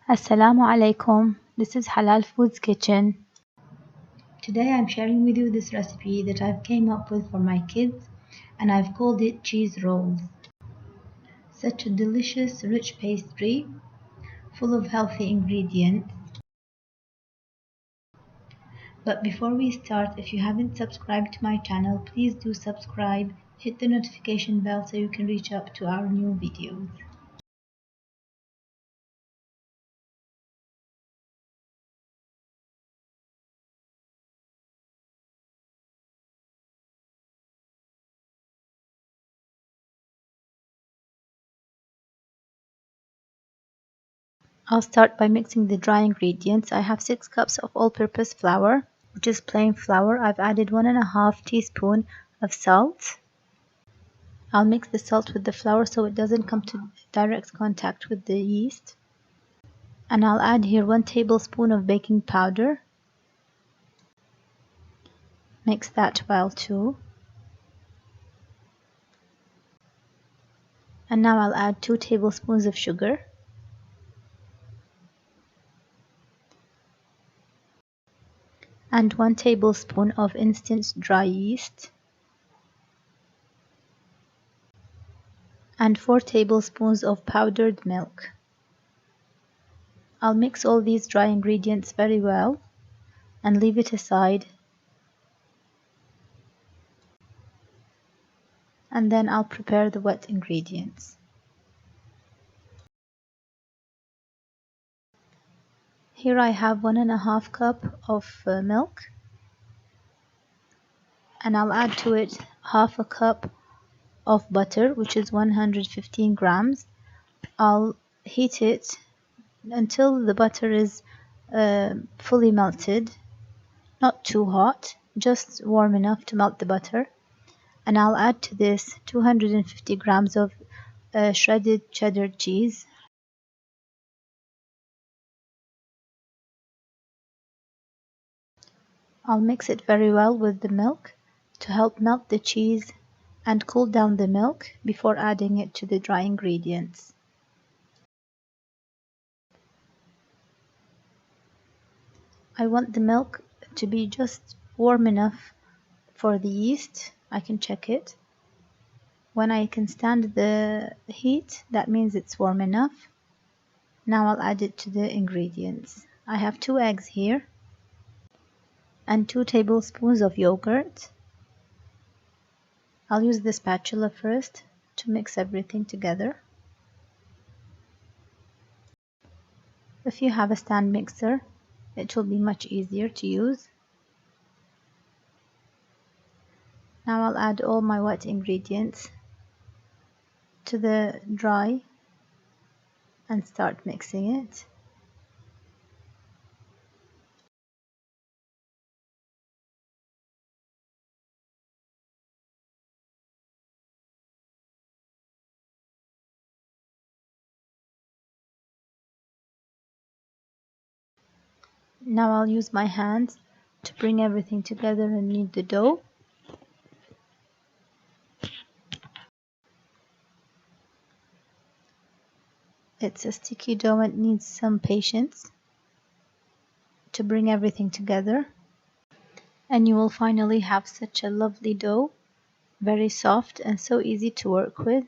Assalamu alaikum. This is Halal Foods Kitchen. Today I'm sharing with you this recipe that I've came up with for my kids, and I've called it cheese rolls. Such a delicious, rich pastry full of healthy ingredients. But before we start, if you haven't subscribed to my channel, please do subscribe, hit the notification bell so you can reach up to our new videos. I'll start by mixing the dry ingredients. I have 6 cups of all-purpose flour, which is plain flour. I've added 1½ teaspoon of salt. I'll mix the salt with the flour so it doesn't come to direct contact with the yeast. And I'll add here 1 tablespoon of baking powder. Mix that well too. And now I'll add 2 tablespoons of sugar. And 1 tablespoon of instant dry yeast. And 4 tablespoons of powdered milk. I'll mix all these dry ingredients very well and leave it aside. And then I'll prepare the wet ingredients. Here I have 1½ cup of milk, and I'll add to it ½ cup of butter, which is 115 grams. I'll heat it until the butter is fully melted, not too hot, just warm enough to melt the butter. And I'll add to this 250 grams of shredded cheddar cheese. I'll mix it very well with the milk to help melt the cheese and cool down the milk before adding it to the dry ingredients. I want the milk to be just warm enough for the yeast. I can check it. When I can stand the heat, that means it's warm enough. Now I'll add it to the ingredients. I have 2 eggs here and 2 tablespoons of yogurt. I'll use the spatula first to mix everything together. If you have a stand mixer, it will be much easier to use. Now I'll add all my wet ingredients to the dry and start mixing it. Now I'll use my hands to bring everything together and knead the dough. It's a sticky dough and needs some patience to bring everything together. And you will finally have such a lovely dough, very soft and so easy to work with.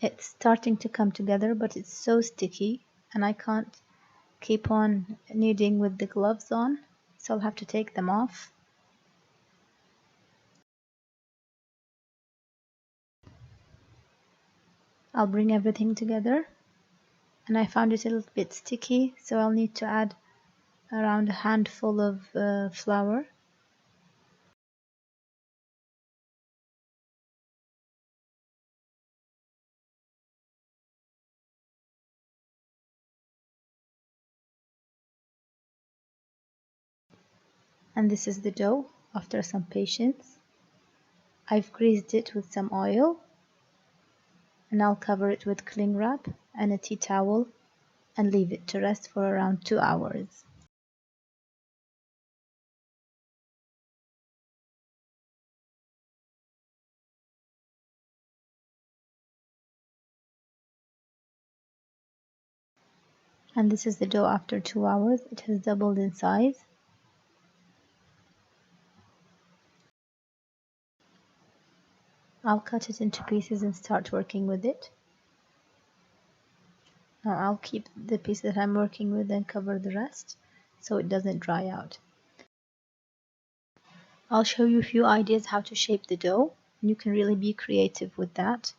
It's starting to come together, but it's so sticky and I can't keep on kneading with the gloves on, so I'll have to take them off. I'll bring everything together, and I found it a little bit sticky, so I'll need to add around a handful of flour. And this is the dough after some patience. I've greased it with some oil, and I'll cover it with cling wrap and a tea towel and leave it to rest for around 2 hours. And this is the dough after 2 hours. It has doubled in size. I'll cut it into pieces and start working with it. Now I'll keep the piece that I'm working with and cover the rest so it doesn't dry out. I'll show you a few ideas how to shape the dough. You can really be creative with that.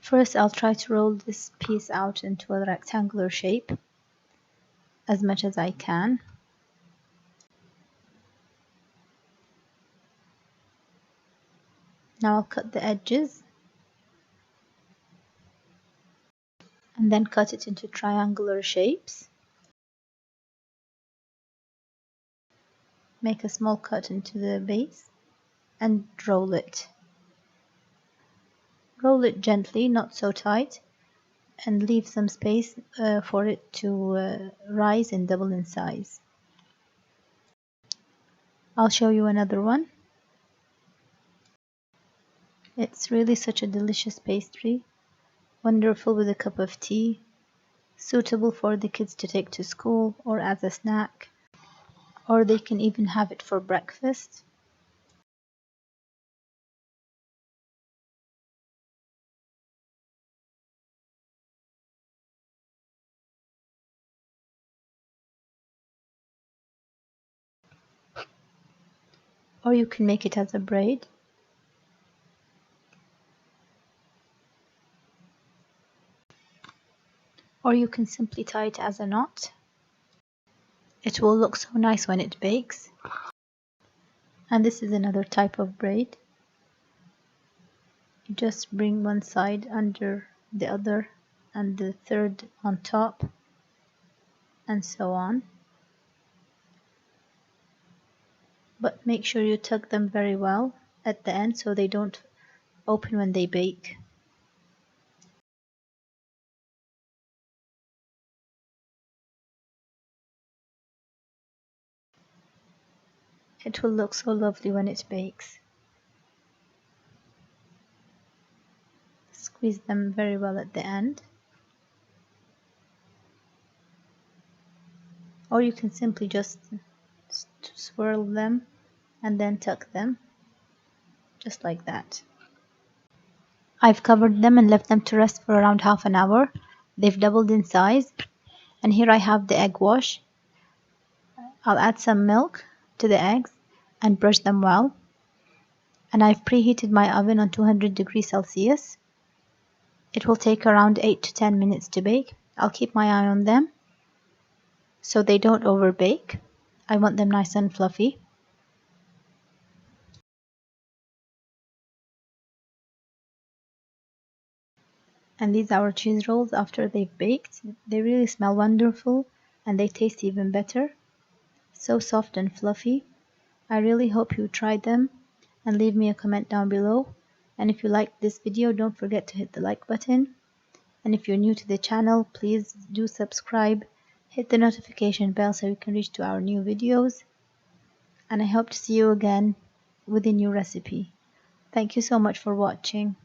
First, I'll try to roll this piece out into a rectangular shape as much as I can. Now I'll cut the edges and then cut it into triangular shapes. Make a small cut into the base and roll it. Roll it gently, not so tight, and leave some space for it to rise and double in size. I'll show you another one. It's really such a delicious pastry, wonderful with a cup of tea, suitable for the kids to take to school or as a snack, or they can even have it for breakfast. Or you can make it as a braid. Or you can simply tie it as a knot. It will look so nice when it bakes. And this is another type of braid. You just bring one side under the other and the third on top, and so on. But make sure you tuck them very well at the end so they don't open when they bake. It will look so lovely when it bakes. Squeeze them very well at the end. Or you can simply just swirl them and then tuck them, just like that. I've covered them and left them to rest for around half an hour. They've doubled in size. And here I have the egg wash. I'll add some milk to the eggs and brush them well. And I've preheated my oven on 200 degrees Celsius. It will take around 8 to 10 minutes to bake. I'll keep my eye on them so they don't overbake. I want them nice and fluffy. And these are our cheese rolls after they've baked. They really smell wonderful and they taste even better. So soft and fluffy. I really hope you tried them and leave me a comment down below. And if you liked this video, don't forget to hit the like button. And if you're new to the channel, please do subscribe. Hit the notification bell so you can reach to our new videos. And I hope to see you again with a new recipe. Thank you so much for watching.